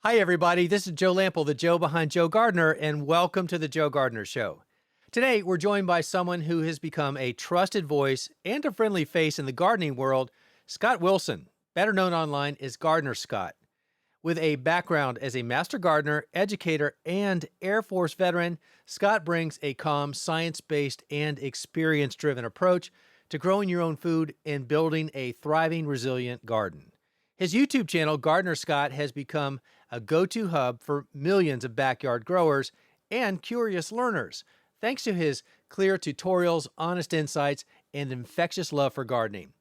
Hi, everybody. This is Joe Lample, the Joe behind Joe Gardener, and welcome to the Joe Gardener Show. Today, we're joined by someone who has become a trusted voice and a friendly face in the gardening world, Scott Wilson, better known online as Gardener Scott. With a background as a master gardener, educator, and Air Force veteran, Scott brings a calm, science-based, and experience-driven approach to growing your own food and building a thriving, resilient garden. His YouTube channel, Gardener Scott, has become a go-to hub for millions of backyard growers and curious learners, thanks to his clear tutorials, honest insights, and infectious love for gardening.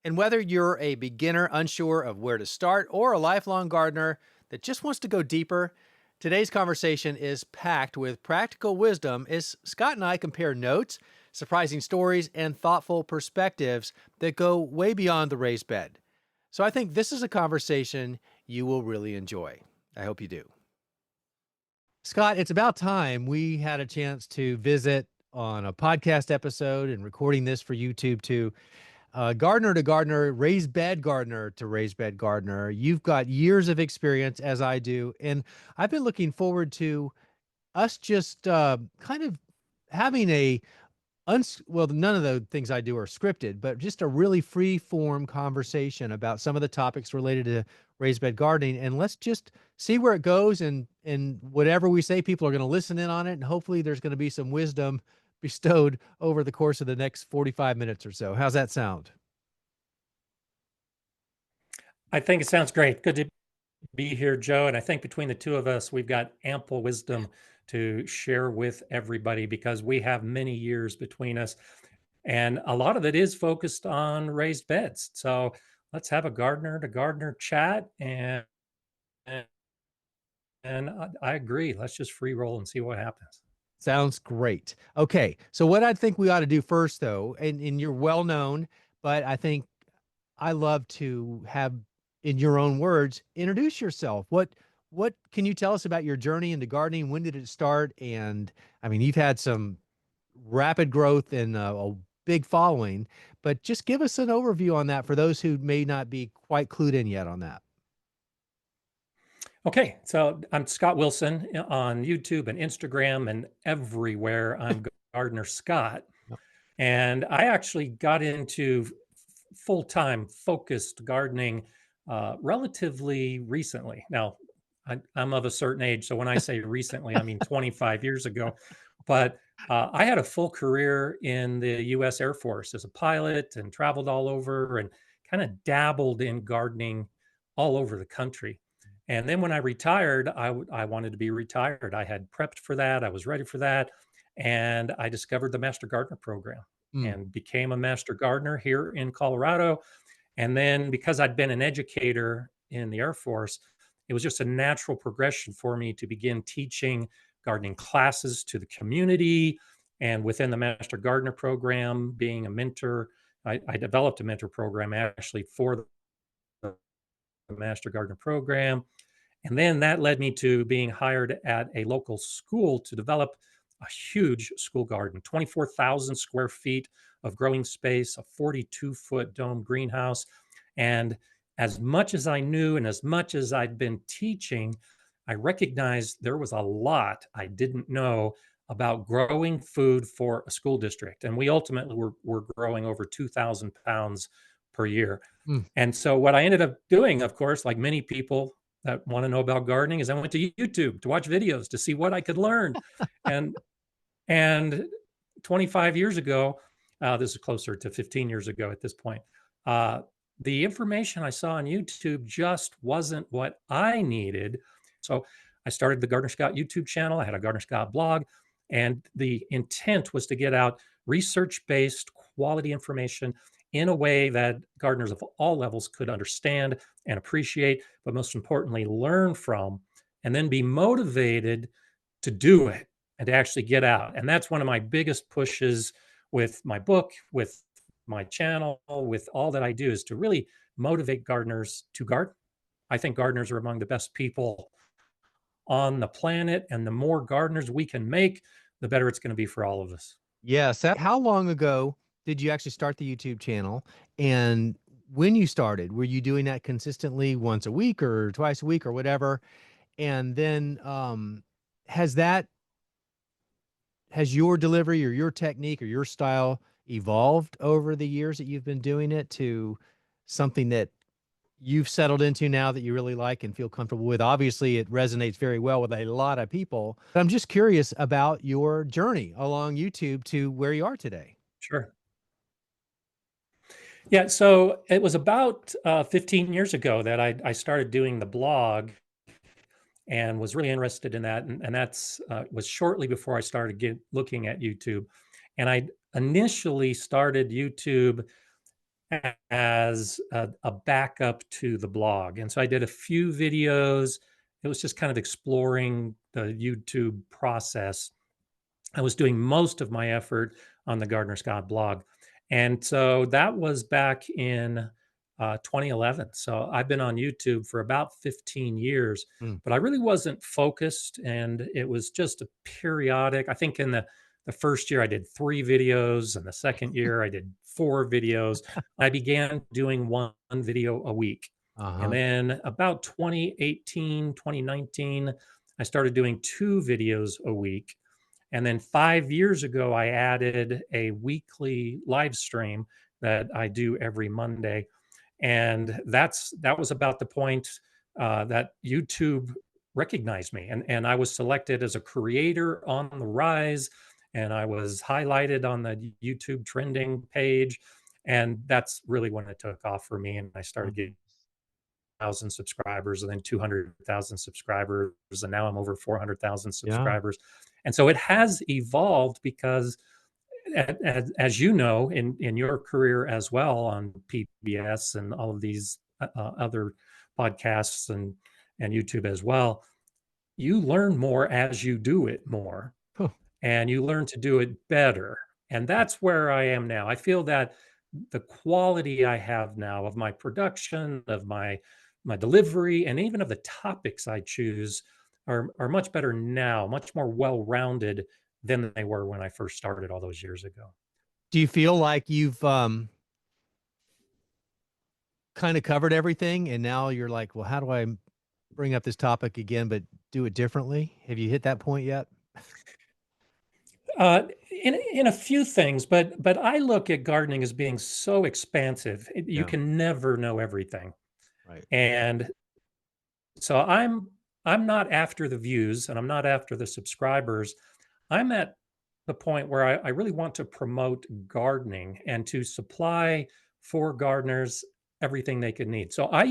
And whether you're a beginner unsure of where to start or a lifelong gardener that just wants to go deeper, today's conversation is packed with practical wisdom as Scott and I compare notes, surprising stories, and thoughtful perspectives that go way beyond the raised bed. So I think this is a conversation you will really enjoy. I hope you do. Scott, it's about time we had a chance to visit on a podcast episode and recording this for YouTube too. Gardener to gardener, raised bed gardener to raised bed gardener. You've got years of experience, as I do, and I've been looking forward to us just kind of having well, none of the things I do are scripted, but just a really free form conversation about some of the topics related to raised bed gardening. And let's just see where it goes. And whatever we say, people are going to listen in on it. And hopefully there's going to be some wisdom bestowed over the course of the next 45 minutes or so. How's that sound? I think it sounds great. Good to be here, Joe. And I think between the two of us, we've got ample wisdom to share with everybody because we have many years between us. And a lot of it is focused on raised beds. So let's have a gardener to gardener chat. And I agree. Let's just free roll and see what happens. Sounds great. Okay. So what I think we ought to do first, though, and you're well known, but I think I love to have, in your own words, introduce yourself. What can you tell us about your journey into gardening? When did it start? And I mean, you've had some rapid growth and a big following, but just give us an overview on that for those who may not be quite clued in yet on that. Okay, so I'm Scott Wilson on YouTube and Instagram and everywhere. I'm Gardener Scott. Yep. And I actually got into full-time focused gardening relatively recently. Now, I'm of a certain age, so when I say recently, I mean 25 years ago. But I had a full career in the U.S. Air Force as a pilot and traveled all over and kind of dabbled in gardening all over the country. And then when I retired, I wanted to be retired. I had prepped for that. I was ready for that. And I discovered the Master Gardener program Mm. and became a Master Gardener here in Colorado. And then because I'd been an educator in the Air Force, it was just a natural progression for me to begin teaching gardening classes to the community. And within the Master Gardener program, being a mentor, I developed a mentor program actually for the Master Gardener program. And then that led me to being hired at a local school to develop a huge school garden, 24,000 square feet of growing space, a 42-foot dome greenhouse. And as much as I knew and as much as I'd been teaching, I recognized there was a lot I didn't know about growing food for a school district. And we ultimately were growing over 2,000 pounds per year. Mm. And so what I ended up doing, of course, like many people that want to know about gardening, is I went to YouTube to watch videos to see what I could learn. and and 25 years ago, this is closer to 15 years ago at this point, the information I saw on YouTube just wasn't what I needed. So I started the Gardener Scott YouTube channel. I had a Gardener Scott blog, and the intent was to get out research-based quality information in a way that gardeners of all levels could understand and appreciate, but most importantly, learn from, and then be motivated to do it and to actually get out. And that's one of my biggest pushes with my book, with my channel, with all that I do, is to really motivate gardeners to garden. I think gardeners are among the best people on the planet, and the more gardeners we can make, the better it's going to be for all of us. Yes. How long ago did you actually start the YouTube channel? And when you started, were you doing that consistently once a week or twice a week or whatever? And then has that has your delivery or your technique or your style evolved over the years that you've been doing it to something that you've settled into now that you really like and feel comfortable with? Obviously, it resonates very well with a lot of people. I'm just curious about your journey along YouTube to where you are today. Sure. Yeah, so it was about 15 years ago that I started doing the blog and was really interested in that. And that's was shortly before I started looking at YouTube. And I initially started YouTube as a backup to the blog. And so I did a few videos. It was just kind of exploring the YouTube process. I was doing most of my effort on the Gardener Scott blog. And so that was back in 2011. So I've been on YouTube for about 15 years, Mm. but I really wasn't focused. And it was just a periodic. I think in the first year I did 3 videos, and the second year I did 4 videos. I began doing one video a week. And Uh-huh. then about 2018, 2019, I started doing 2 videos a week. And then 5 years ago, I added a weekly live stream that I do every Monday. And that was about the point that YouTube recognized me. And I was selected as a creator on the rise. And I was highlighted on the YouTube trending page. And that's really when it took off for me. And I started getting 1,000 subscribers, and then 200,000 subscribers, and now I'm over 400,000 Yeah. subscribers. And so it has evolved because, as you know, in your career as well on PBS and all of these other podcasts and YouTube as well, you learn more as you do it more, Huh. and you learn to do it better. And that's where I am now. I feel that the quality I have now of my production, of my delivery, and even of the topics I choose are much better now, much more well-rounded than they were when I first started all those years ago. Do you feel like you've kind of covered everything and now you're like, well, how do I bring up this topic again but do it differently? Have you hit that point yet? Uh, in a few things, but I look at gardening as being so expansive. You Yeah. can never know everything, Right. and so I'm not after the views and I'm not after the subscribers. I'm at the point where I really want to promote gardening and to supply for gardeners everything they could need. So I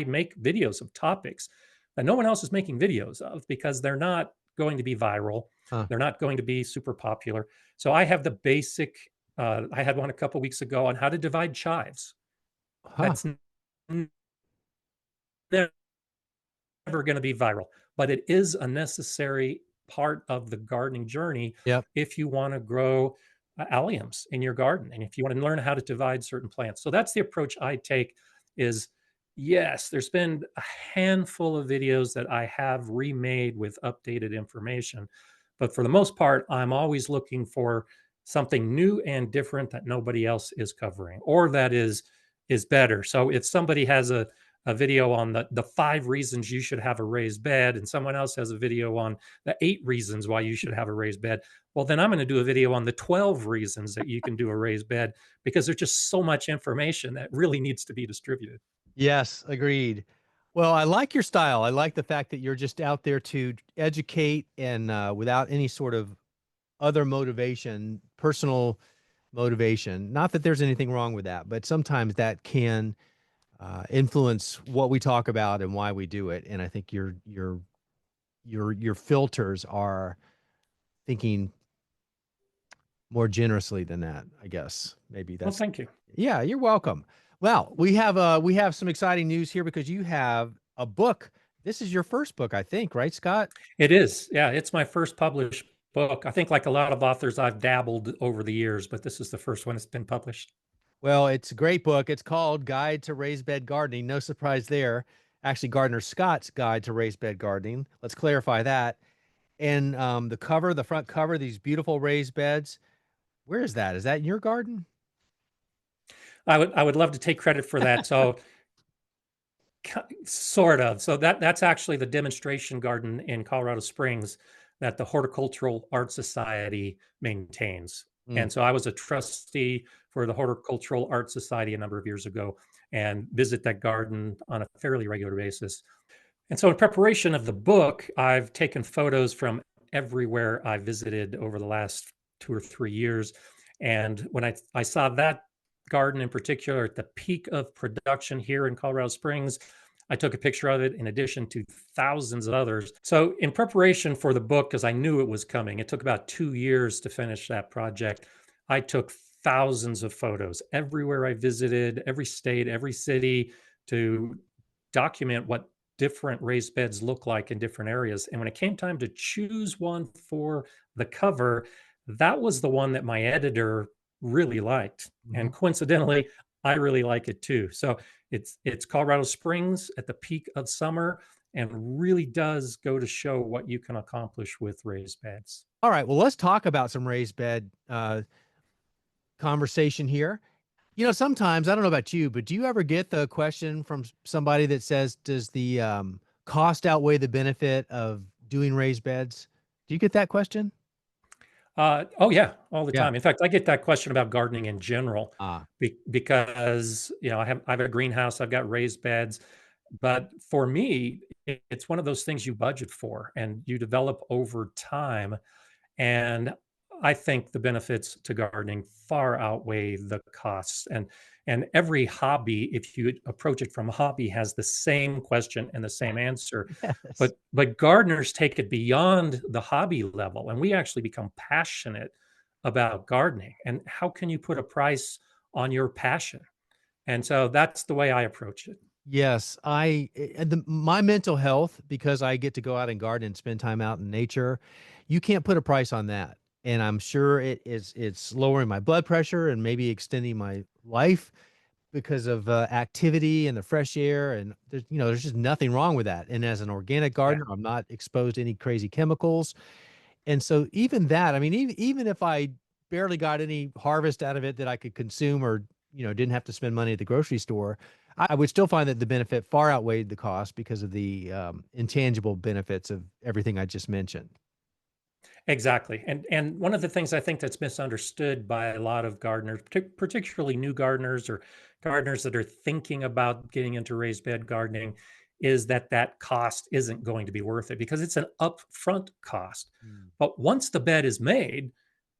make videos of topics that no one else is making videos of because they're not going to be viral. Huh. They're not going to be super popular. So I have the basic. I had one a couple weeks ago on how to divide chives. Huh. That's never going to be viral, but it is a necessary part of the gardening journey Yep. if you want to grow alliums in your garden and if you want to learn how to divide certain plants. So that's the approach I take is yes, there's been a handful of videos that I have remade with updated information, but for the most part, I'm always looking for something new and different that nobody else is covering or that is better. So if somebody has a video on the 5 reasons you should have a raised bed, and someone else has a video on the 8 reasons why you should have a raised bed. Well, then I'm going to do a video on the 12 reasons that you can do a raised bed because there's just so much information that really needs to be distributed. Yes, agreed. Well, I like your style. I like the fact that you're just out there to educate and without any sort of other motivation, personal motivation. Not that there's anything wrong with that, but sometimes that can influence what we talk about and why we do it. And I think your filters are thinking more generously than that. I guess maybe Well, that's. thank you. Yeah, you're welcome. Well, we have some exciting news here because you have a book. This is your first book, I think, right, Scott? It is. Yeah, it's my first published book. I think, like a lot of authors, I've dabbled over the years, but this is the first one that's been published. Well, it's a great book. It's called Guide to Raised Bed Gardening. No surprise there. Actually, Gardener Scott's Guide to Raised Bed Gardening. Let's clarify that. And the cover, the front cover, these beautiful raised beds. Where is that? Is that in your garden? I would love to take credit for that. So Sort of. So that's actually the demonstration garden in Colorado Springs that the Horticultural Art Society maintains. Mm. And so I was a trustee for the Horticultural Art Society a number of years ago and visit that garden on a fairly regular basis. And so in preparation of the book, I've taken photos from everywhere I visited over the last 2 or 3 years. And when I saw that garden in particular at the peak of production here in Colorado Springs, I took a picture of it in addition to thousands of others. So, in preparation for the book, because I knew it was coming, it took about 2 years to finish that project. I took thousands of photos everywhere I visited, every state, every city, to document what different raised beds look like in different areas. And when it came time to choose one for the cover, that was the one that my editor really liked. Mhm. And coincidentally, I really like it too. So it's Colorado Springs at the peak of summer and really does go to show what you can accomplish with raised beds. All right. Well, let's talk about some raised bed conversation here. Sometimes, I don't know about you, but do you ever get the question from somebody that says, does the cost outweigh the benefit of doing raised beds? Do you get that question? Oh yeah, all the Yeah. time. In fact, I get that question about gardening in general, Ah, because I have a greenhouse, I've got raised beds, but for me, it's one of those things you budget for and you develop over time. And I think the benefits to gardening far outweigh the costs. And every hobby, if you approach it from a hobby, has the same question and the same answer. yes. But gardeners take it beyond the hobby level, and we actually become passionate about gardening. And how can you put a price on your passion? And so that's the way I approach it. Yes, my mental health, because I get to go out and garden and spend time out in nature, you can't put a price on that. And I'm sure it's lowering my blood pressure and maybe extending my life because of activity and the fresh air. And there's just nothing wrong with that. And as an organic Yeah. gardener, I'm not exposed to any crazy chemicals. And so even that, I mean, even if I barely got any harvest out of it that I could consume, or, didn't have to spend money at the grocery store, I would still find that the benefit far outweighed the cost because of the intangible benefits of everything I just mentioned. Exactly. And one of the things I think that's misunderstood by a lot of gardeners, particularly new gardeners or gardeners that are thinking about getting into raised bed gardening, is that that cost isn't going to be worth it because it's an upfront cost. Mm. But once the bed is made,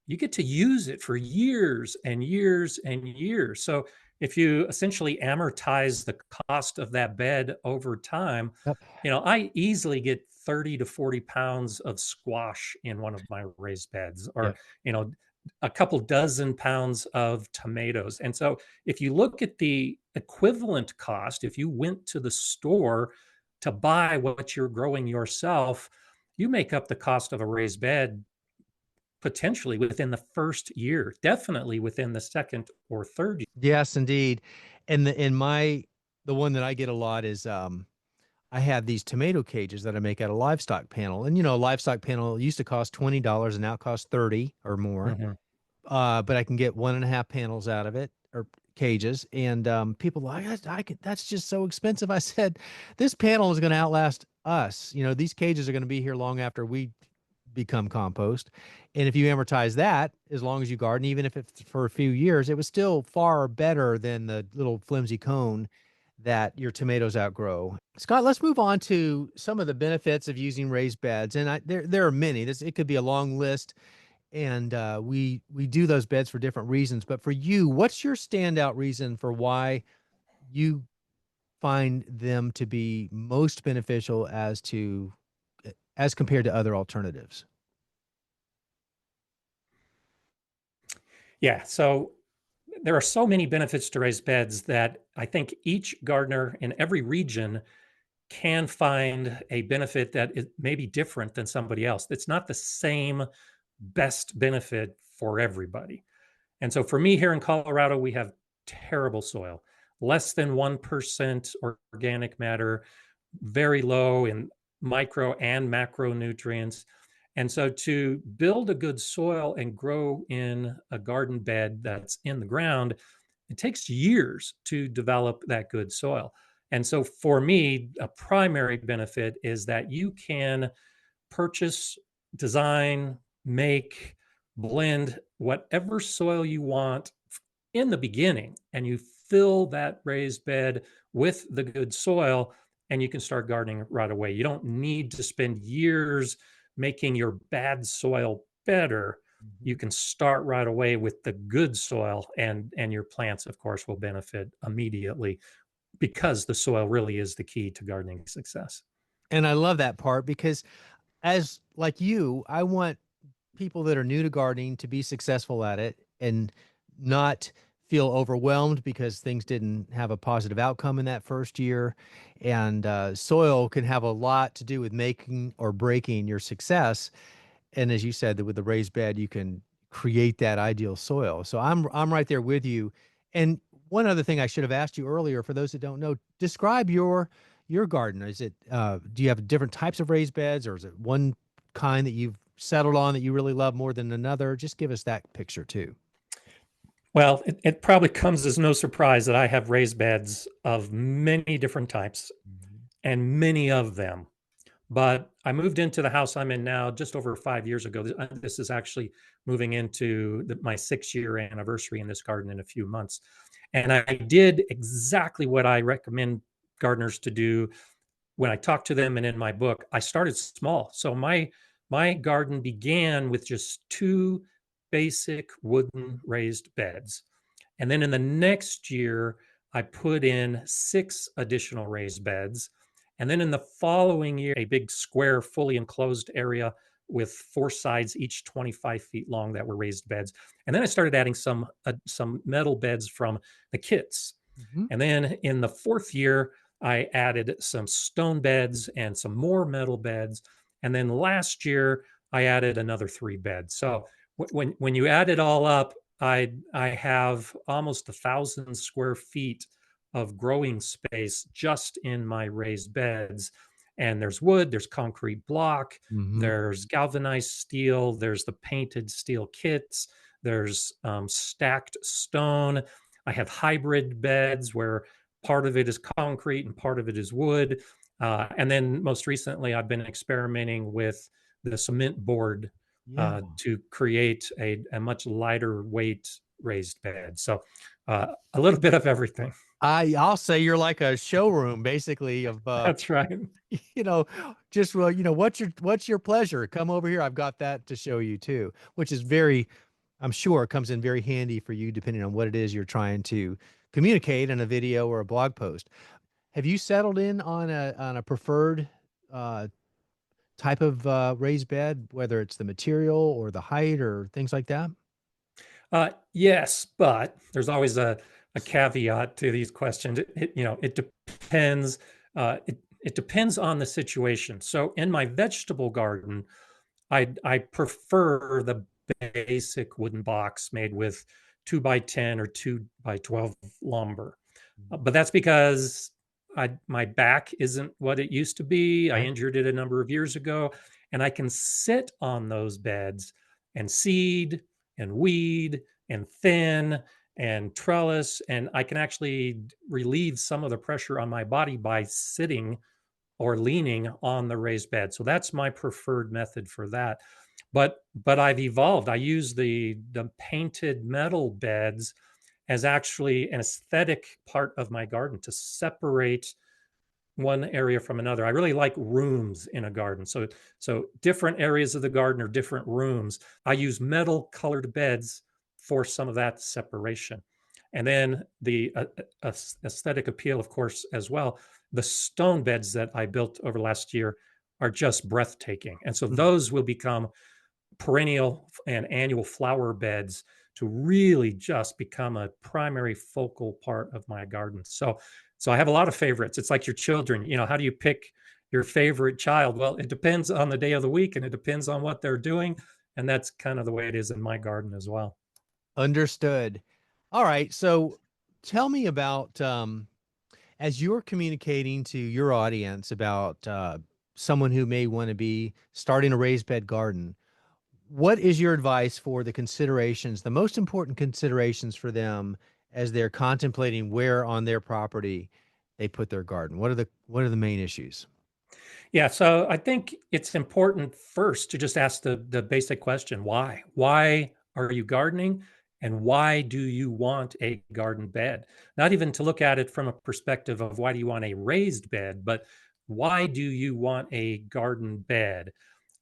you get to use it for years and years and years. So if you essentially amortize the cost of that bed over time, Yep. I easily get 30 to 40 pounds of squash in one of my raised beds, or, Yep. you know, a couple dozen pounds of tomatoes. And so if you look at the equivalent cost, if you went to the store to buy what you're growing yourself, you make up the cost of a raised bed potentially within the first year, definitely within the second or third year. Yes, indeed. And the one that I get a lot is I have these tomato cages that I make out of livestock panel. And a livestock panel used to cost $20 and now it costs 30 or more. Mhm. But I can get 1.5 panels out of it, or cages. And people are like, that's just so expensive. I said, this panel is going to outlast us. These cages are going to be here long after we become compost. And if you amortize that, as long as you garden, even if it's for a few years, it was still far better than the little flimsy cone that your tomatoes outgrow. Scott, let's move on to some of the benefits of using raised beds. And there are many. It could be a long list, and we do those beds for different reasons. But for you, what's your standout reason for why you find them to be most beneficial as compared to other alternatives? Yeah. So there are so many benefits to raised beds that I think each gardener in every region can find a benefit that is maybe different than somebody else. It's not the same best benefit for everybody. And so for me here in Colorado, we have terrible soil, less than 1% organic matter, very low in micro and macronutrients. And so to build a good soil and grow in a garden bed that's in the ground, it takes years to develop that good soil. And so for me, a primary benefit is that you can purchase, design, make, blend whatever soil you want in the beginning, and you fill that raised bed with the good soil, and you can start gardening right away. You don't need to spend years making your bad soil better. You Mhm. can start right away with the good soil, and your plants, of course, will benefit immediately because the soil really is the key to gardening success. And I love that part because as like you, I want people that are new to gardening to be successful at it and not feel overwhelmed because things didn't have a positive outcome in that first year. And soil can have a lot to do with making or breaking your success. And as you said, that with the raised bed, you can create that ideal soil. So I'm right there with you. And one other thing I should have asked you earlier, for those that don't know, describe your garden. Is it do you have different types of raised beds, or is it one kind that you've settled on that you really love more than another? Just give us that picture too. Well, it probably comes as no surprise that I have raised beds of many different types Mhm. and many of them. But I moved into the house I'm in now just over 5 years ago. This is actually moving into my 6 year anniversary in this garden in a few months. And I did exactly what I recommend gardeners to do when I talk to them and in my book. I started small. So my garden began with just two basic wooden raised beds. And then in the next year, I put in six additional raised beds. And then in the following year, a big square, fully enclosed area with four sides, each 25 feet long, that were raised beds. And then I started adding some metal beds from the kits. Mhm. And then in the fourth year, I added some stone beds and some more metal beds. And then last year, I added another three beds. So when you add it all up, I have almost 1,000 square feet of growing space just in my raised beds. And there's wood, there's concrete block, Mhm. there's galvanized steel, there's the painted steel kits, there's stacked stone. I have hybrid beds where part of it is concrete and part of it is wood. And then most recently, I've been experimenting with the cement board Yeah. to create a much lighter weight raised bed. So a little bit of everything. I'll say you're like a showroom basically of That's right. you know, just well, what's your pleasure? Come over here. I've got that to show you too, which is very, I'm sure it comes in very handy for you depending on what it is you're trying to communicate in a video or a blog post. Have you settled in on a preferred uh type of raised bed, whether it's the material or the height or things like that? Yes, but there's always a caveat to these questions. It depends. It depends on the situation. So in my vegetable garden, I prefer the basic wooden box made with 2x10 or 2x12 lumber. But that's because my back isn't what it used to be. I Okay. injured it a number of years ago, and I can sit on those beds and seed and weed and thin and trellis, and I can actually relieve some of the pressure on my body by sitting or leaning on the raised bed. So that's my preferred method for that. But I've evolved. I use the painted metal beds as actually an aesthetic part of my garden to separate one area from another. I really like rooms in a garden. So different areas of the garden are different rooms. I use metal colored beds for some of that separation. And then the aesthetic appeal, of course, as well. The stone beds that I built over last year are just breathtaking. And so Mm. those will become perennial and annual flower beds to really just become a primary focal part of my garden. So I have a lot of favorites. It's like your children. How do you pick your favorite child? Well, it depends on the day of the week and it depends on what they're doing. And that's kind of the way it is in my garden as well. Understood. All right. So tell me about as you're communicating to your audience about someone who may want to be starting a raised bed garden, what is your advice for the considerations, the most important considerations for them as they're contemplating where on their property they put their garden? What are the main issues? Yeah, so I think it's important first to just ask the basic question, why? Why are you gardening? And why do you want a garden bed? Not even to look at it from a perspective of why do you want a raised bed, but why do you want a garden bed?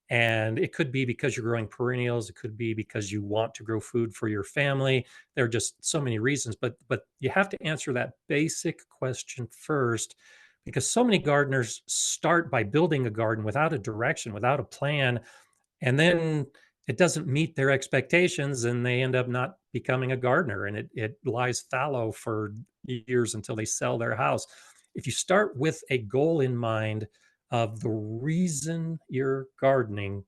And it could be because you're growing perennials. It could be because you want to grow food for your family. There are just so many reasons, but you have to answer that basic question first, because so many gardeners start by building a garden without a direction, without a plan, and then it doesn't meet their expectations, and they end up not becoming a gardener, and it lies fallow for years until they sell their house. If you start with a goal in mind of the reason you're gardening,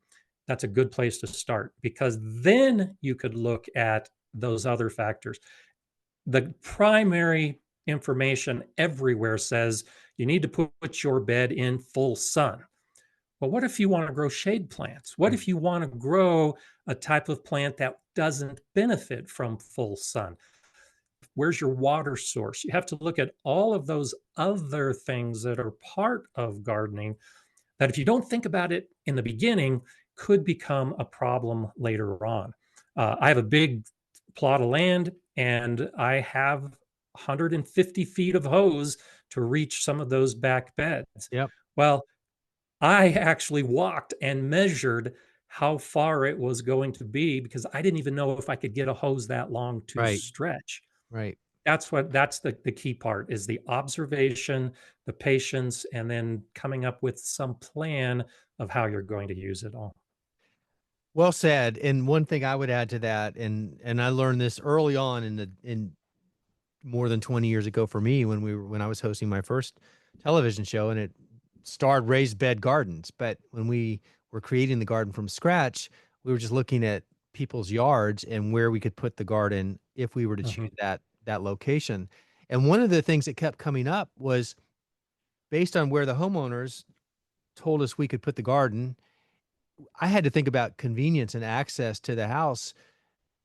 that's a good place to start, because then you could look at those other factors. The primary information everywhere says you need to put your bed in full sun. Well, what if you want to grow shade plants? What Right. if you want to grow a type of plant that doesn't benefit from full sun? Where's your water source? You have to look at all of those other things that are part of gardening that, if you don't think about it in the beginning, could become a problem later on. I have a big plot of land, and I have 150 feet of hose to reach some of those back beds. Yep. Well, I actually walked and measured how far it was going to be, because I didn't even know if I could get a hose that long to Right. stretch. Right. That's the key part, is the observation, the patience, and then coming up with some plan of how you're going to use it all. Well said. And one thing I would add to that, and I learned this early on in more than 20 years ago for me when I was hosting my first television show, and it starred raised bed gardens. But when we were creating the garden from scratch, we were just looking at people's yards and where we could put the garden if we were to Mhm. choose that location. And one of the things that kept coming up was based on where the homeowners told us we could put the garden, I had to think about convenience and access to the house.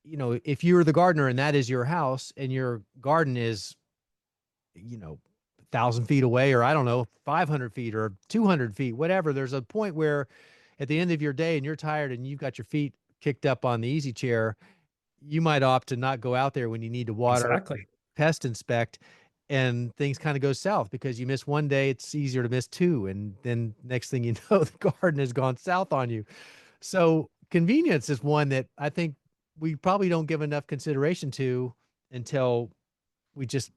If you're the gardener and that is your house and your garden is, 1,000 feet away, or I don't know, 500 feet or 200 feet, whatever, there's a point where at the end of your day and you're tired and you've got your feet kicked up on the easy chair, you might opt to not go out there when you need to water, Exactly. pest inspect, and things kind of go south because you miss one day, it's easier to miss two. And then next thing you know, the garden has gone south on you. So convenience is one that I think we probably don't give enough consideration to until we just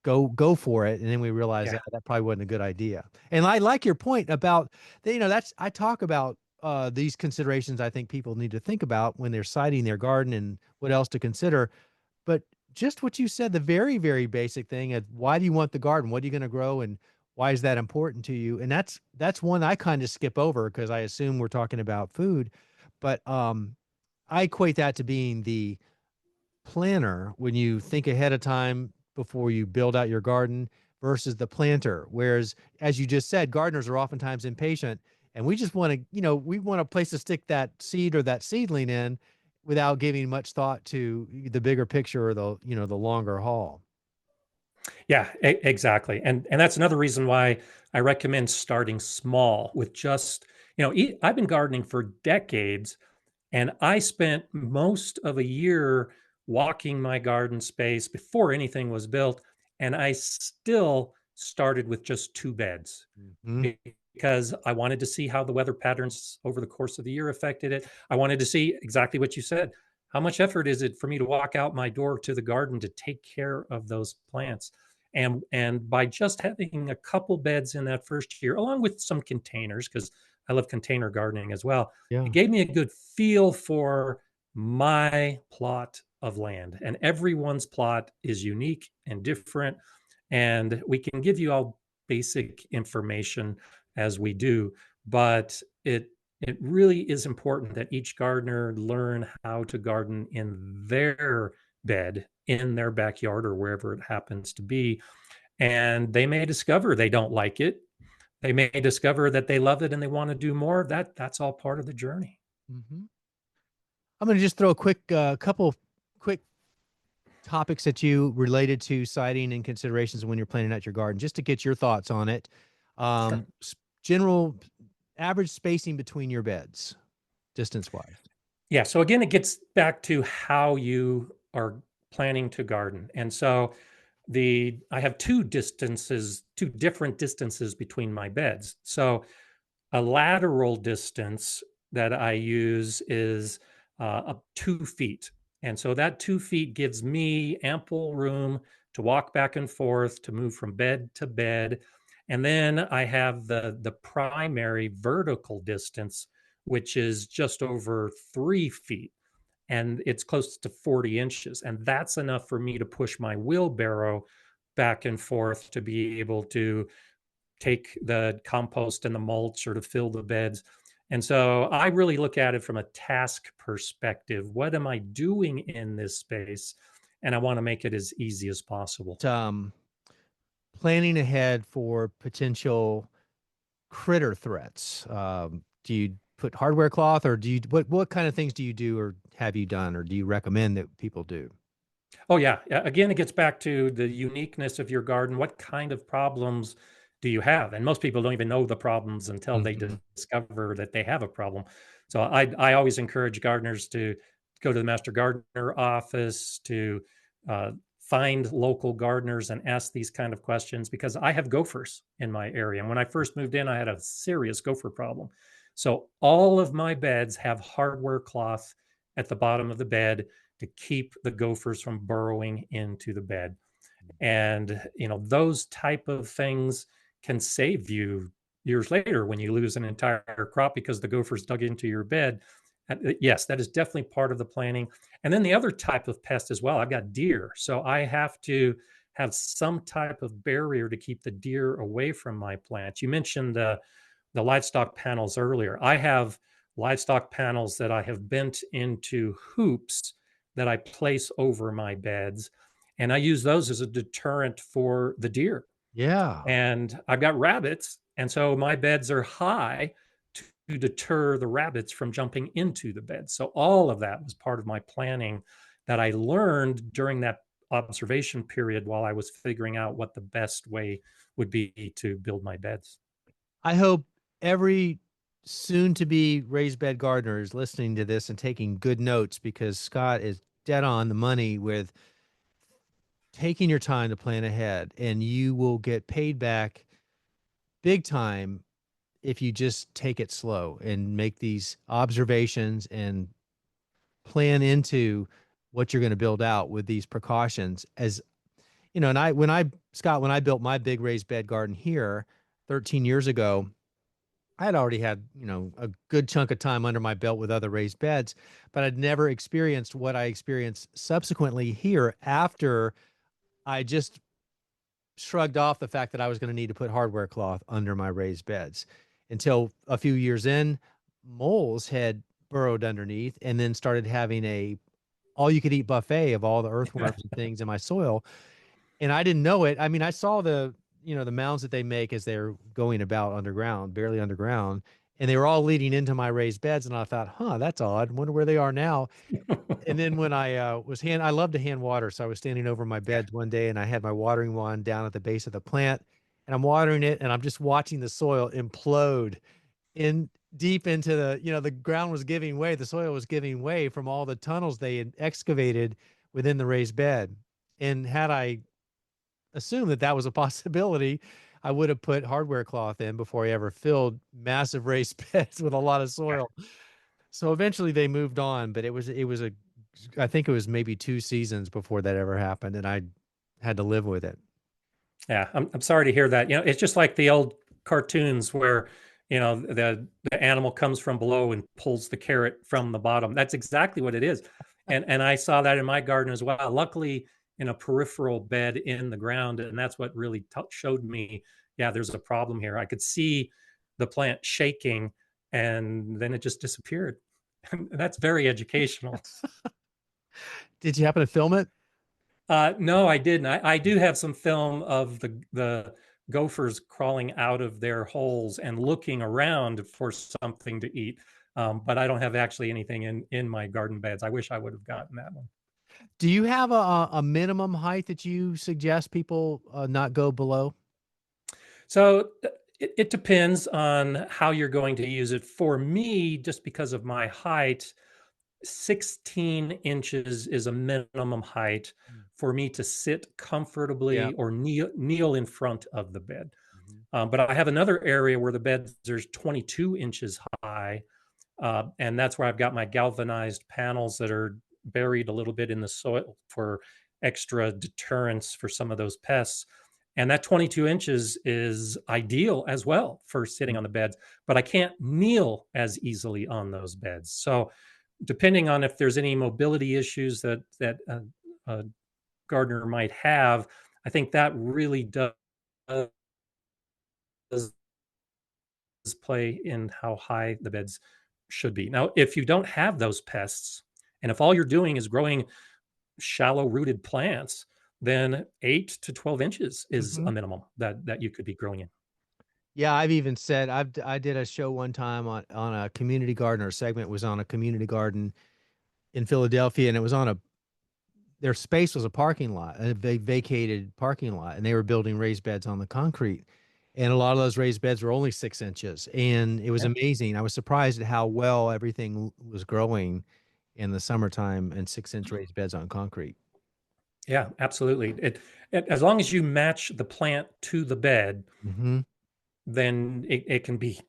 go for it, and then we realize Yeah. that probably wasn't a good idea. And I like your point about that's I talk about these considerations I think people need to think about when they're siting their garden and what else to consider. But just what you said, the very, very basic thing of why do you want the garden? What are you going to grow, and why is that important to you? And that's one I kind of skip over because I assume we're talking about food. But I equate that to being the planner when you think ahead of time before you build out your garden versus the planter. Whereas, as you just said, gardeners are oftentimes impatient and we just want to, we want a place to stick that seed or that seedling in without giving much thought to the bigger picture or the longer haul. Yeah, exactly. And that's another reason why I recommend starting small with just, I've been gardening for decades, and I spent most of a year walking my garden space before anything was built, and I still started with just two beds, Hmm. because I wanted to see how the weather patterns over the course of the year affected it. I wanted to see exactly what you said. How much effort is it for me to walk out my door to the garden to take care of those plants? And by just having a couple beds in that first year, along with some containers, because I love container gardening as well, it Yeah. gave me a good feel for my plot of land. And everyone's plot is unique and different. And we can give you all basic information as we do, but it really is important that each gardener learn how to garden in their bed, in their backyard, or wherever it happens to be. And they may discover they don't like it. They may discover that they love it and they want to do more. That's all part of the journey. Hmm. I'm going to just throw a quick couple quick topics that you related to siting and considerations when you're planning out your garden, just to get your thoughts on it. Sure. General average spacing between your beds, distance wise. Yeah. So again, it gets back to how you are planning to garden. And so I have two different distances between my beds. So a lateral distance that I use is up 2 feet. And so that 2 feet gives me ample room to walk back and forth, to move from bed to bed. And then I have the primary vertical distance, which is just over 3 feet. And it's close to 40 inches. And that's enough for me to push my wheelbarrow back and forth to be able to take the compost and the mulch or to fill the beds. And so I really look at it from a task perspective. What am I doing in this space? And I want to make it as easy as possible. Um, Planning ahead for potential critter threats. Do you put hardware cloth, or do you what kind of things do you do, or have you done, or do you recommend that people do? Oh, yeah. Again, it gets back to the uniqueness of your garden. What kind of problems do you have? And most people don't even know the problems until they Mhm. discover that they have a problem. So I always encourage gardeners to go to the master gardener office, to uh, find local gardeners and ask these kind of questions, because I have gophers in my area. And when I first moved in, I had a serious gopher problem. So all of my beds have hardware cloth at the bottom of the bed to keep the gophers from burrowing into the bed. And those type of things can save you years later when you lose an entire crop because the gophers dug into your bed. Yes, that is definitely part of the planning. And then the other type of pest as well, I've got deer, so I have to have some type of barrier to keep the deer away from my plants. You mentioned the livestock panels earlier. I have livestock panels that I have bent into hoops that I place over my beds. And I use those as a deterrent for the deer. Yeah. And I've got rabbits. And so my beds are high to deter the rabbits from jumping into the bed. So all of that was part of my planning that I learned during that observation period while I was figuring out what the best way would be to build my beds. I hope every soon to be raised bed gardener is listening to this and taking good notes, because Scott is dead on the money with taking your time to plan ahead, and you will get paid back big time if you just take it slow and make these observations and plan into what you're going to build out with these precautions. As you know, and when I built my big raised bed garden here 13 years ago, I had already had, a good chunk of time under my belt with other raised beds, but I'd never experienced what I experienced subsequently here after I just shrugged off the fact that I was going to need to put hardware cloth under my raised beds until a few years in, moles had burrowed underneath and then started having a all you could eat buffet of all the earthworms and things in my soil. And I didn't know it. I mean, I saw the mounds that they make as they're going about underground, barely underground, and they were all leading into my raised beds. And I thought, huh, that's odd. Wonder where they are now. And then when I love to hand water. So I was standing over my beds one day and I had my watering wand down at the base of the plant and I'm watering it and I'm just watching the soil implode in deep into the ground was giving way. The soil was giving way from all the tunnels they had excavated within the raised bed. And had I assumed that that was a possibility, I would have put hardware cloth in before I ever filled massive raised beds with a lot of soil. So eventually they moved on, but I think it was maybe 2 seasons before that ever happened, and I had to live with it. Yeah, I'm sorry to hear that. It's just like the old cartoons where, the animal comes from below and pulls the carrot from the bottom. That's exactly what it is. And I saw that in my garden as well. Luckily, in a peripheral bed in the ground, and that's what really showed me, yeah, there's a problem here. I could see the plant shaking, and then it just disappeared. And that's very educational. Did you happen to film it? No, I didn't. I do have some film of the gophers crawling out of their holes and looking around for something to eat. But I don't have actually anything in my garden beds. I wish I would have gotten that one. Do you have a minimum height that you suggest people not go below? So it depends on how you're going to use it. For me, just because of my height, 16 inches is a minimum height Mm. for me to sit Yeah. comfortably or kneel in front of the bed. Mhm. But I have another area where the beds there's 22 inches high, and that's where I've got my galvanized panels that are buried a little bit in the soil for extra deterrence for some of those pests. And that 22 inches is ideal as well for sitting Mm. on the beds, but I can't kneel as easily on those beds. So, depending on if there's any mobility issues that a gardener might have, I think that really does play in how high the beds should be. Now, if you don't have those pests, and if all you're doing is growing shallow rooted plants, then 8 to 12 inches is Mhm. a minimum that you could be growing in. Yeah, I've even said I did a show one time on a community garden, or segment was on a community garden in Philadelphia, and it was on a their space was a parking lot, a vacated parking lot, and they were building raised beds on the concrete. And a lot of those raised beds were only 6 inches, and it was Yeah, amazing. I was surprised at how well everything was growing in the summertime and 6 inch raised beds on concrete. yeah, absolutely. As long as you match the plant to the bed, Hmm. then it can be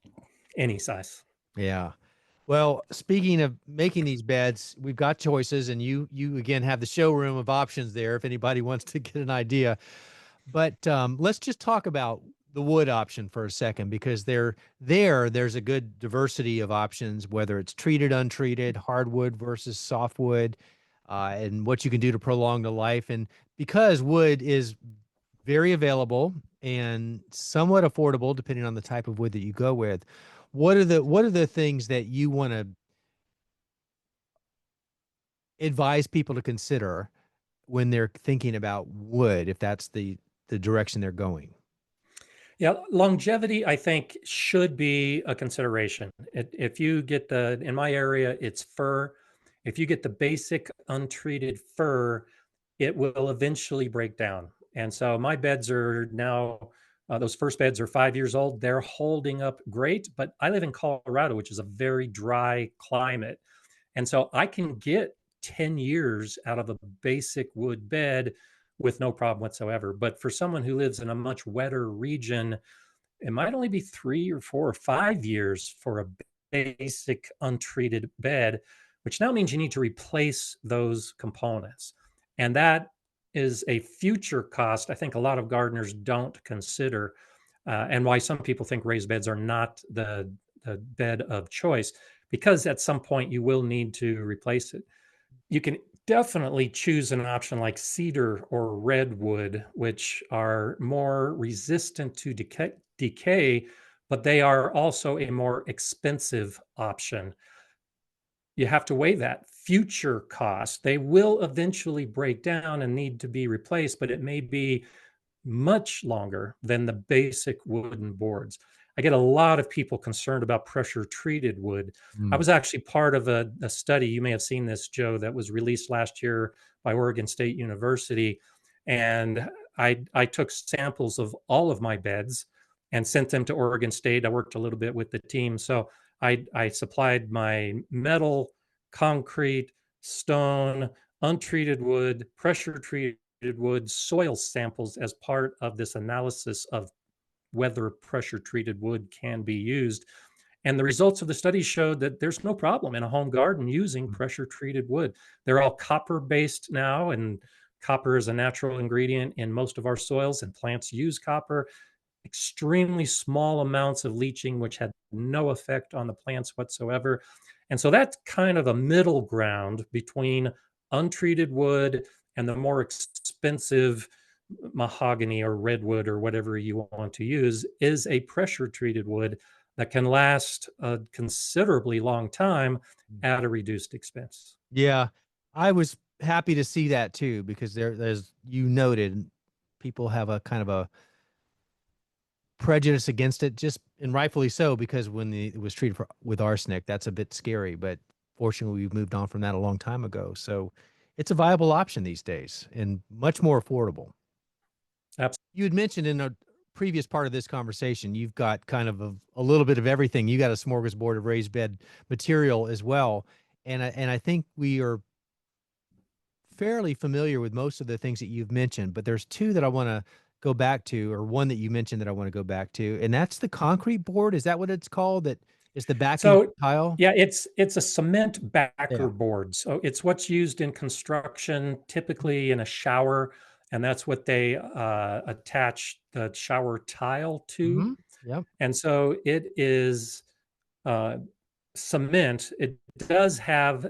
any size. Yeah. Well, speaking of making these beds, we've got choices, and you again have the showroom of options there if anybody wants to get an idea. But let's just talk about the wood option for a second, because there's a good diversity of options, whether it's treated, untreated, hardwood versus softwood, and what you can do to prolong the life. And because wood is very available and somewhat affordable, depending on the type of wood that you go with, what are the things that you want to advise people to consider when they're thinking about wood, if that's the direction they're going? Yeah, longevity, I think, should be a consideration. If you get in my area, it's fir. If you get the basic untreated fir, it will eventually break down. And so my beds are now, those first beds are 5 years old. They're holding up great, but I live in Colorado, which is a very dry climate. And so I can get 10 years out of a basic wood bed with no problem whatsoever. But for someone who lives in a much wetter region, it might only be 3 or 4 or 5 years for a basic untreated bed, which now means you need to replace those components. And that is a future cost I think a lot of gardeners don't consider, and why some people think raised beds are not the bed of choice, because at some point you will need to replace it. You can definitely choose an option like cedar or redwood, which are more resistant to decay, but they are also a more expensive option. You have to weigh that future cost. They will eventually break down and need to be replaced, but it may be much longer than the basic wooden boards. I get a lot of people concerned about pressure treated wood. I Mm. was actually part of a study. You may have seen this, Joe, that was released last year by Oregon State University. And I took samples of all of my beds and sent them to Oregon State. I worked a little bit with the team. So I supplied my metal, concrete, stone, untreated wood, pressure treated wood, soil samples as part of this analysis of whether pressure treated wood can be used. And the results of the study showed that there's no problem in a home garden using pressure treated wood. They're all copper based now, and copper is a natural ingredient in most of our soils, and plants use copper. Extremely small amounts of leaching, which had no effect on the plants whatsoever. And so that's kind of a middle ground between untreated wood and the more expensive mahogany or redwood or whatever you want to use, is a pressure treated wood that can last a considerably long time at a reduced expense. Yeah, I was happy to see that too, because as you noted, people have a kind of a prejudice against it, just and rightfully so, because when it was treated with arsenic, that's a bit scary. But fortunately, we've moved on from that a long time ago. So it's a viable option these days and much more affordable. Absolutely. You had mentioned in a previous part of this conversation, you've got kind of a little bit of everything. You got a smorgasbord of raised bed material as well. And I think we are fairly familiar with most of the things that you've mentioned, but there's two that I want to go back to, or one that you mentioned that I want to go back to, and that's the concrete board. Is that what it's called? That is the backing So tile? yeah, it's a cement Yeah. backer board. So it's what's used in construction, typically in a shower, and that's what they attach the shower tile to. Mm-hmm. Yep. And so it is uh, cement. It does have,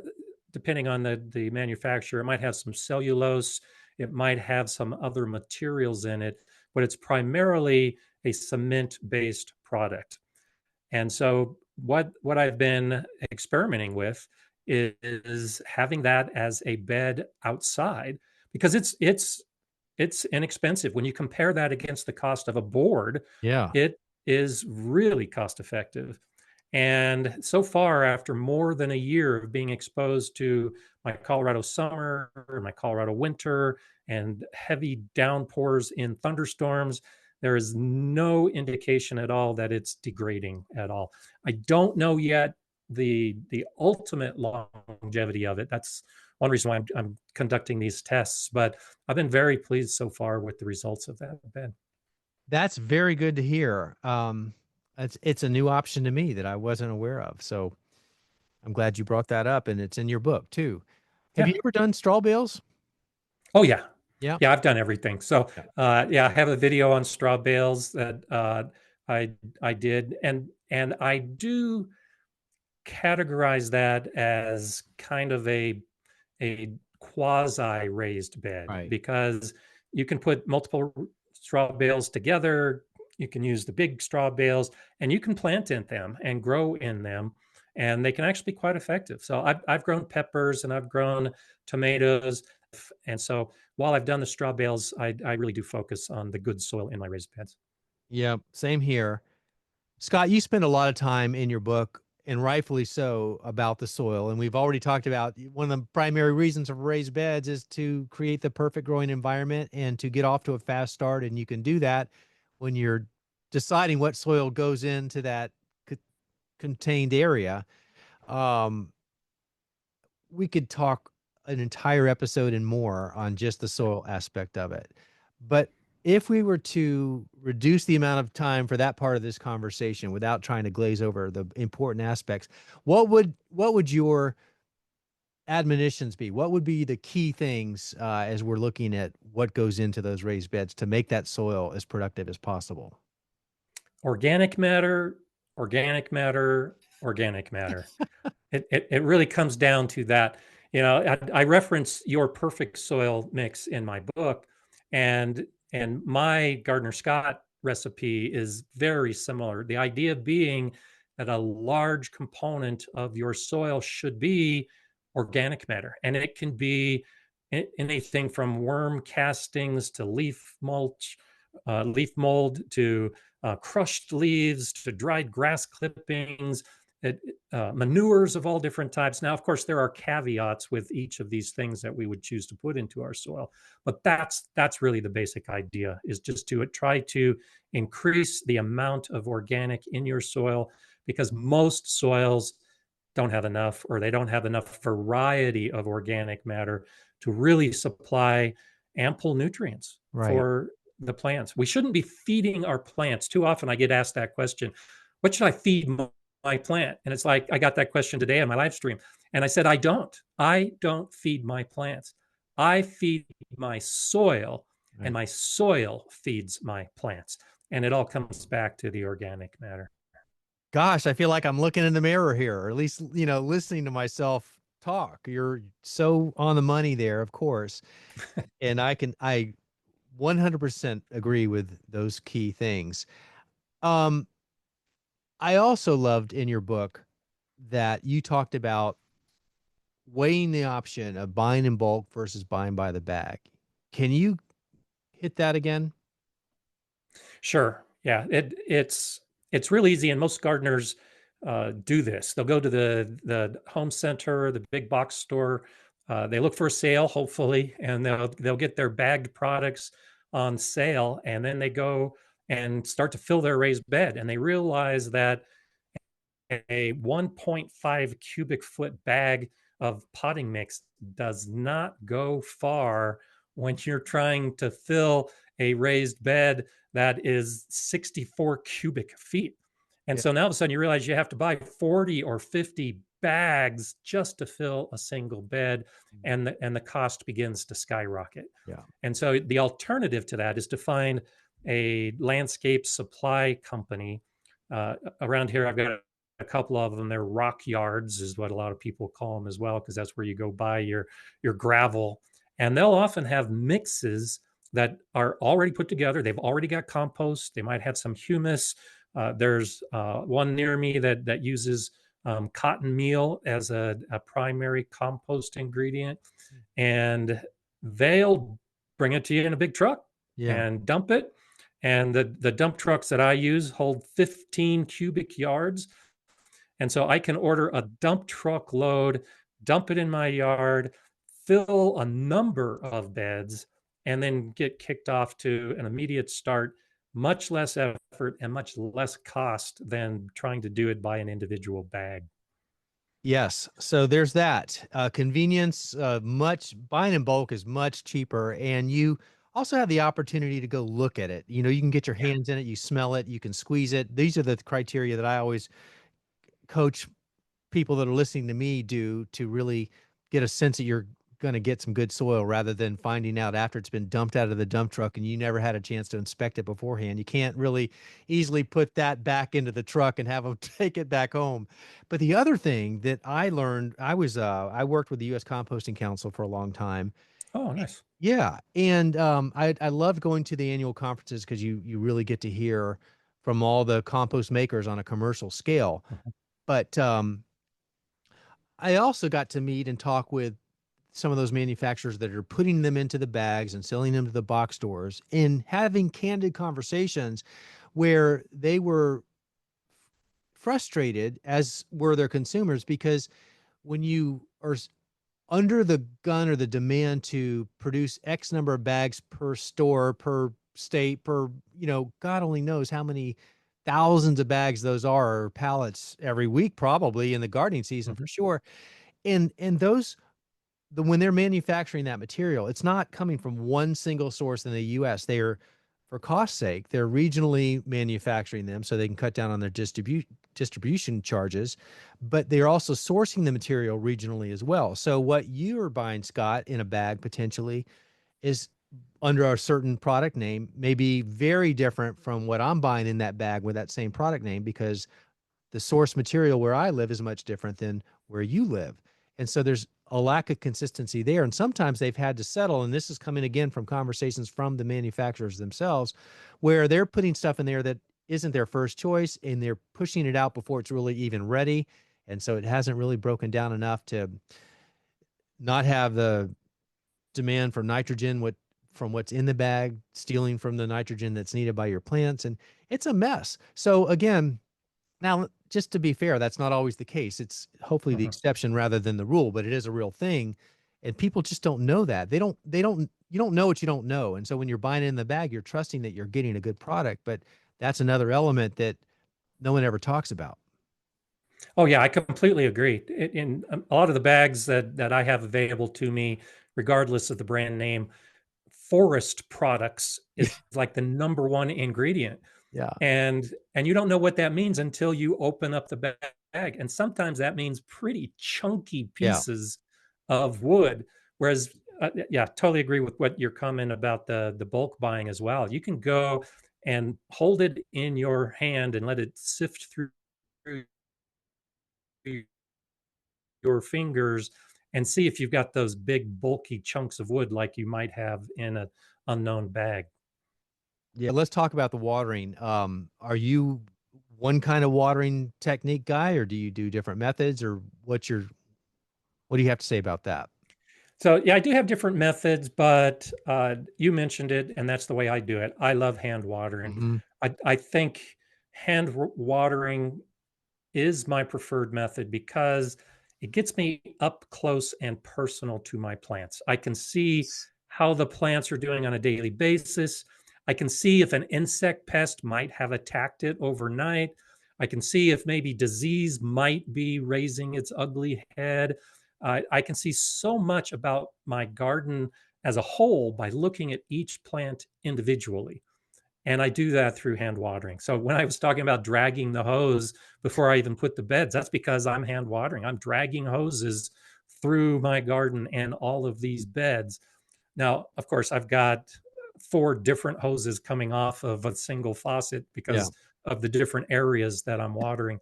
depending on the manufacturer, it might have some cellulose, it might have some other materials in it, but it's primarily a cement-based product. And so what I've been experimenting with is having that as a bed outside because it's inexpensive. When you compare that against the cost of a board, Yeah. it is really cost effective. And so far, after more than a year of being exposed to my Colorado summer, my Colorado winter, and heavy downpours in thunderstorms, there is no indication at all that it's degrading at all. I don't know yet the ultimate longevity of it. That's one reason why I'm conducting these tests, but I've been very pleased so far with the results of that bed. That's very good to hear. It's a new option to me that I wasn't aware of. So I'm glad you brought that up, and it's in your book too. Have you Yeah. ever done straw bales? Oh yeah. Yeah. Yeah, I've done everything. So Yeah. yeah, I have a video on straw bales that I did, and I do categorize that as kind of a quasi raised bed Right. because you can put multiple straw bales together. You can use the big straw bales and you can plant in them and grow in them. And they can actually be quite effective. So I've grown peppers and I've grown tomatoes. And so while I've done the straw bales, I really do focus on the good soil in my raised beds. Yeah. Same here. Scott, you spend a lot of time in your book, and rightfully so, about the soil. And we've already talked about one of the primary reasons of raised beds is to create the perfect growing environment and to get off to a fast start. And you can do that when you're deciding what soil goes into that co- contained area. Um, we could talk an entire episode and more on just the soil aspect of it. But if we were to reduce the amount of time for that part of this conversation without trying to glaze over the important aspects, what would your admonitions be? What would be the key things as we're looking at what goes into those raised beds to make that soil as productive as possible? Organic matter, organic matter, organic matter. It really comes down to that. You know, I reference your perfect soil mix in my book, and my Gardner Scott recipe is very similar. The idea being that a large component of your soil should be organic matter, and it can be anything from worm castings to leaf mulch, leaf mold to crushed leaves to dried grass clippings, manures of all different types. Now, of course, there are caveats with each of these things that we would choose to put into our soil, but that's really the basic idea: is just to try to increase the amount of organic in your soil, because most soils don't have enough, or they don't have enough variety of organic matter to really supply ample nutrients Right. for the plants. We shouldn't be feeding our plants. Too often I get asked that question: what should I feed my plant? And it's like, I got that question today on my live stream. And I said, I don't feed my plants. I feed my soil, and Right. my soil feeds my plants. And it all comes back to the organic matter. Gosh, I feel like I'm looking in the mirror here, or at least, listening to myself talk. You're so on the money there, of course. And I 100% agree with those key things. Um, I also loved in your book that you talked about weighing the option of buying in bulk versus buying by the bag. Can you hit that again? Sure. Yeah. It's real easy, and most gardeners do this. They'll go to the home center, the big box store, They look for a sale, hopefully, and they'll get their bagged products on sale, and then they go and start to fill their raised bed, and they realize that a 1.5 cubic foot bag of potting mix does not go far when you're trying to fill a raised bed that is 64 cubic feet. And Yeah. so now all of a sudden you realize you have to buy 40 or 50 bags just to fill a single bed, and the cost begins to skyrocket. Yeah. And so the alternative to that is to find a landscape supply company. Around here, I've got a couple of them. They're rock yards, is what a lot of people call them as well, because that's where you go buy your gravel. And they'll often have mixes that are already put together. They've already got compost. They might have some humus. There's one near me that uses cotton meal as a primary compost ingredient, and they'll bring it to you in a big truck Yeah. and dump it. And the dump trucks that I use hold 15 cubic yards. And so I can order a dump truck load, dump it in my yard, fill a number of beds, and then get kicked off to an immediate start, much less effort and much less cost than trying to do it by an individual bag. Yes. So there's that. Convenience, much buying in bulk is much cheaper. And you also have the opportunity to go look at it. You can get your Yeah. hands in it, you smell it, you can squeeze it. These are the criteria that I always coach people that are listening to me do to really get a sense that you're going to get some good soil rather than finding out after it's been dumped out of the dump truck and you never had a chance to inspect it beforehand. You can't really easily put that back into the truck and have them take it back home. But the other thing that I learned, I worked with the US Composting Council for a long time. Oh, nice. Yeah, and I loved going to the annual conferences because you really get to hear from all the compost makers on a commercial scale. Mhm. But I also got to meet and talk with some of those manufacturers that are putting them into the bags and selling them to the box stores and having candid conversations where they were frustrated, as were their consumers, because when you are under the gun or the demand to produce X number of bags per store, per state, per, God only knows how many thousands of bags those are, or pallets every week, probably in the gardening season for Mhm. sure. And those when they're manufacturing that material, it's not coming from one single source in the US. They are, for cost sake, they're regionally manufacturing them so they can cut down on their distribution charges, but they're also sourcing the material regionally as well. So what you're buying, Scott, in a bag potentially is under a certain product name may be very different from what I'm buying in that bag with that same product name, because the source material where I live is much different than where you live. And so there's a lack of consistency there. And sometimes they've had to settle, and this is coming again from conversations from the manufacturers themselves, where they're putting stuff in there that isn't their first choice and they're pushing it out before it's really even ready. And so it hasn't really broken down enough to not have the demand for nitrogen, from what's in the bag, stealing from the nitrogen that's needed by your plants. And it's a mess. So again, now, just to be fair, that's not always the case. It's hopefully the Mhm. exception rather than the rule, but it is a real thing. And people just don't know that. You don't know what you don't know. And so when you're buying it in the bag, you're trusting that you're getting a good product. But that's another element that no one ever talks about. Oh yeah, I completely agree. In a lot of the bags that I have available to me, regardless of the brand name, forest products Yeah. is like the number one ingredient. Yeah. And you don't know what that means until you open up the bag. And sometimes that means pretty chunky Yeah. pieces of wood. Whereas, yeah, totally agree with what your comment about the bulk buying as well. You can go and hold it in your hand and let it sift through your fingers and see if you've got those big bulky chunks of wood like you might have in an unknown bag. Yeah. Let's talk about the watering. Are you one kind of watering technique guy, or do you do different methods, or what do you have to say about that? So yeah, I do have different methods, but you mentioned it, and that's the way I do it. I love hand watering. Hmm. I think watering is my preferred method because it gets me up close and personal to my plants. I can see how the plants are doing on a daily basis. I can see if an insect pest might have attacked it overnight. I can see if maybe disease might be raising its ugly head. I can see so much about my garden as a whole by looking at each plant individually. And I do that through hand watering. So when I was talking about dragging the hose before I even put the beds, that's because I'm hand watering. I'm dragging hoses through my garden and all of these beds. Now, of course, I've got 4 different hoses coming off of a single faucet Yeah. because of the different areas that I'm watering.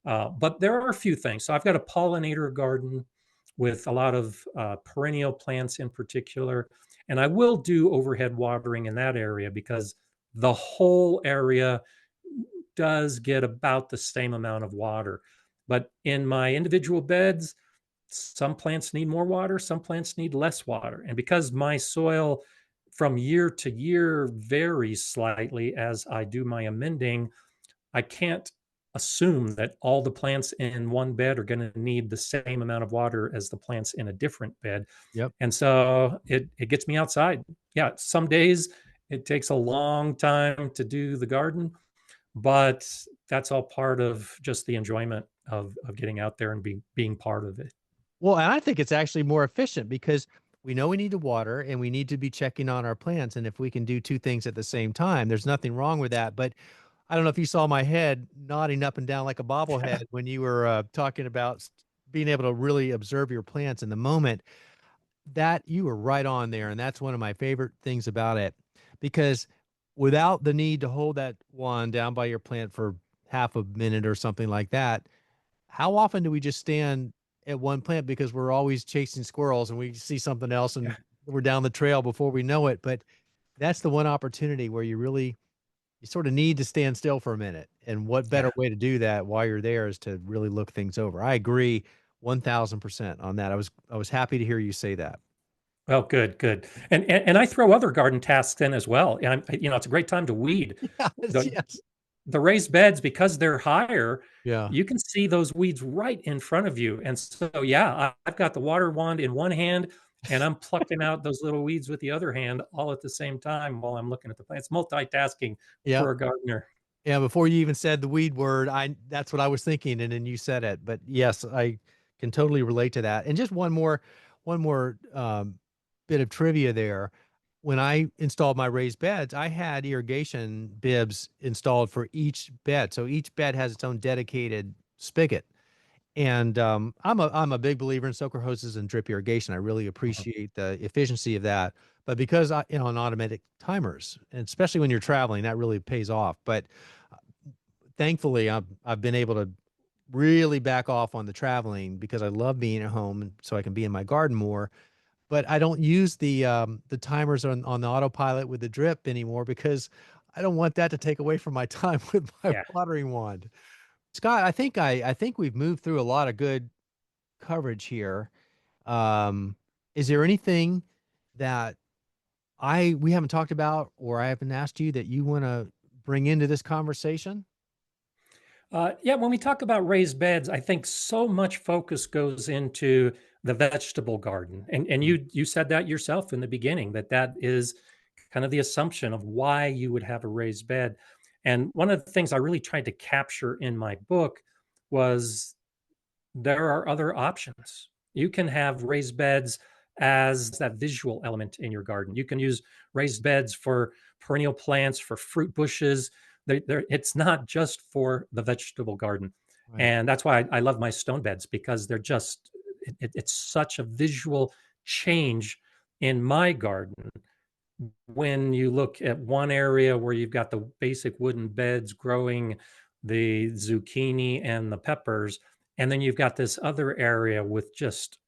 But there are a few things. So I've got a pollinator garden with a lot of perennial plants in particular. And I will do overhead watering in that area because the whole area does get about the same amount of water. But in my individual beds, some plants need more water, some plants need less water. And because my soil from year to year varies slightly as I do my amending, I can't assume that all the plants in one bed are going to need the same amount of water as the plants in a different bed. Yep. And so it gets me outside. Yeah, some days it takes a long time to do the garden, but that's all part of just the enjoyment of getting out there and being part of it. Well, and I think it's actually more efficient because we know we need to water and we need to be checking on our plants. And if we can do two things at the same time, there's nothing wrong with that. But I don't know if you saw my head nodding up and down like a bobblehead when you were talking about being able to really observe your plants in the moment. That you were right on there. And that's one of my favorite things about it because without the need to hold that wand down by your plant for half a minute or something like that, how often do we just stand at one plant because we're always chasing squirrels and we see something else Yeah. and we're down the trail before we know it? But that's the one opportunity where you sort of need to stand still for a minute. And what better Yeah. way to do that while you're there is to really look things over. I agree 1000% on that. I was happy to hear you say that. Well, good, good. And I throw other garden tasks in as well. And it's a great time to weed. Yes, The yes. the raised beds, because they're higher, Yeah. you can see those weeds right in front of you. And so, yeah, I've got the water wand in one hand and I'm plucking out those little weeds with the other hand all at the same time while I'm looking at the plants. Multitasking Yeah. for a gardener. Yeah, before you even said the weed word, I that's what I was thinking, and then you said it. But yes, I can totally relate to that. And just one more bit of trivia there. When I installed my raised beds, I had irrigation bibs installed for each bed, so each bed has its own dedicated spigot. And I'm a big believer in soaker hoses and drip irrigation. I really Mhm. appreciate the efficiency of that. But because on automatic timers, and especially when you're traveling, that really pays off. But thankfully, I've been able to really back off on the traveling because I love being at home, and so I can be in my garden more. But I don't use the timers on the autopilot with the drip anymore because I don't want that to take away from my time with my Yeah. watering wand. Scott, I think we've moved through a lot of good coverage here. Um, is there anything that I we haven't talked about or I haven't asked you that you want to bring into this conversation? Yeah, when we talk about raised beds, I think so much focus goes into the vegetable garden, and Mm. you said that yourself in the beginning that that is kind of the assumption of why you would have a raised bed. And one of the things I really tried to capture in my book was there are other options. You can have raised beds as that visual element in your garden. You can use raised beds for perennial plants, for fruit bushes. It's not just for the vegetable garden. Right. And that's why I love my stone beds because they're just, it's such a visual change in my garden when you look at one area where you've got the basic wooden beds growing the zucchini and the peppers, and then you've got this other area with just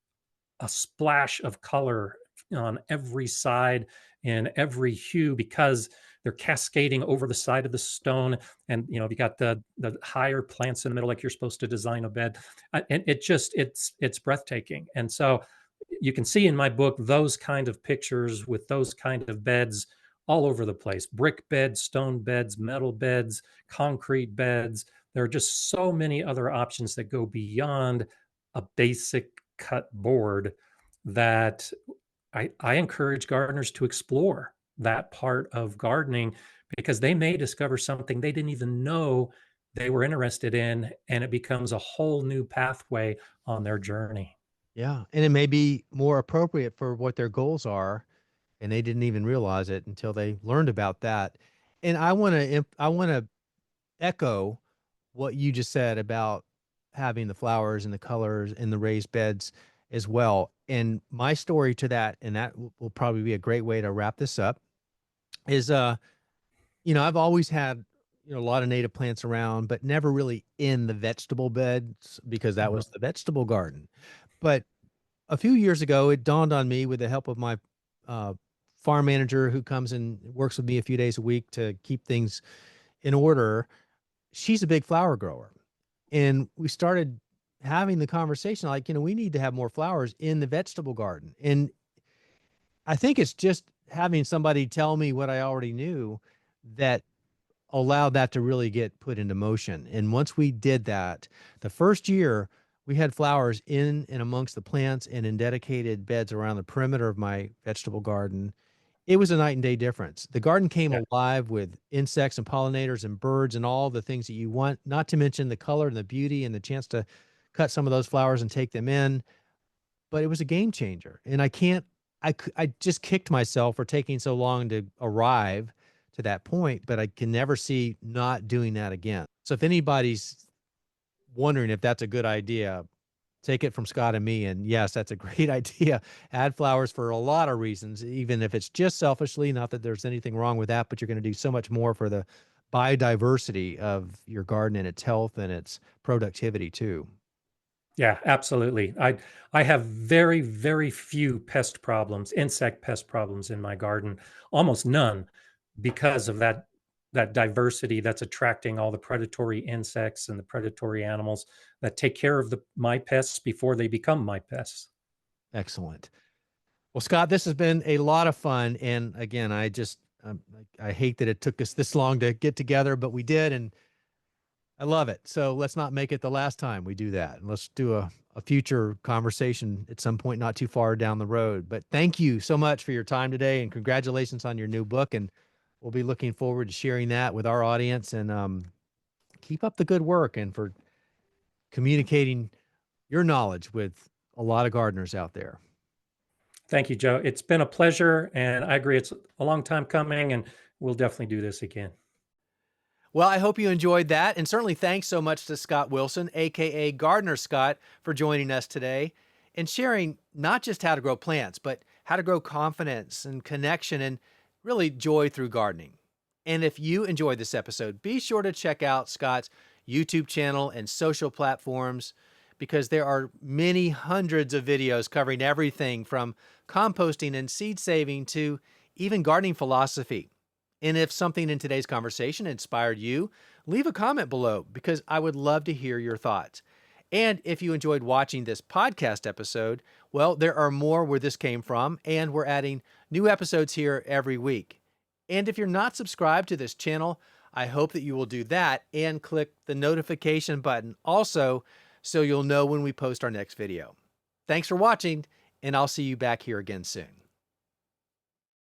a splash of color on every side in every hue because they're cascading over the side of the stone. And you got the higher plants in the middle like you're supposed to design a bed. And it's breathtaking. And so you can see in my book those kind of pictures with those kind of beds all over the place: brick beds, stone beds, metal beds, concrete beds. There are just so many other options that go beyond a basic cut board that I encourage gardeners to explore that part of gardening because they may discover something they didn't even know they were interested in, and it becomes a whole new pathway on their journey. Yeah, and it may be more appropriate for what their goals are, and they didn't even realize it until they learned about that. And I want to echo what you just said about having the flowers and the colors and the raised beds as well. And my story to that, and that will probably be a great way to wrap this up, is I've always had a lot of native plants around, but never really in the vegetable beds because that Mhm. was the vegetable garden. But a few years ago, it dawned on me with the help of my uh, farm manager who comes and works with me a few days a week to keep things in order. She's a big flower grower. And we started having the conversation like, we need to have more flowers in the vegetable garden. And I think it's just having somebody tell me what I already knew that allowed that to really get put into motion. And once we did that, the first year we had flowers in and amongst the plants and in dedicated beds around the perimeter of my vegetable garden. It was a night and day difference. The garden came Yeah. alive with insects and pollinators and birds and all the things that you want, not to mention the color and the beauty and the chance to cut some of those flowers and take them in. But it was a game changer. And I just kicked myself for taking so long to arrive to that point, but I can never see not doing that again. So if anybody's wondering if that's a good idea, take it from Scott and me. And yes, that's a great idea. Add flowers for a lot of reasons, even if it's just selfishly, not that there's anything wrong with that, but you're going to do so much more for the biodiversity of your garden and its health and its productivity too. Yeah, absolutely. I have very, very few pest problems, insect pest problems in my garden, almost none, because of that diversity that's attracting all the predatory insects and the predatory animals that take care of my pests before they become my pests. Excellent. Well, Scott, this has been a lot of fun. And again, I hate that it took us this long to get together, but we did. And I love it. So let's not make it the last time we do that. And let's do a future conversation at some point, not too far down the road. But thank you so much for your time today and congratulations on your new book. And we'll be looking forward to sharing that with our audience and keep up the good work and for communicating your knowledge with a lot of gardeners out there. Thank you, Joe. It's been a pleasure, and I agree it's a long time coming, and we'll definitely do this again. Well, I hope you enjoyed that. And certainly thanks so much to Scott Wilson, AKA Gardener Scott, for joining us today and sharing not just how to grow plants, but how to grow confidence and connection and really joy through gardening. And if you enjoyed this episode, be sure to check out Scott's YouTube channel and social platforms because there are many hundreds of videos covering everything from composting and seed saving to even gardening philosophy. And if something in today's conversation inspired you, leave a comment below because I would love to hear your thoughts. And if you enjoyed watching this podcast episode, well, there are more where this came from, and we're adding new episodes here every week. And if you're not subscribed to this channel, I hope that you will do that and click the notification button also so you'll know when we post our next video. Thanks for watching, and I'll see you back here again soon.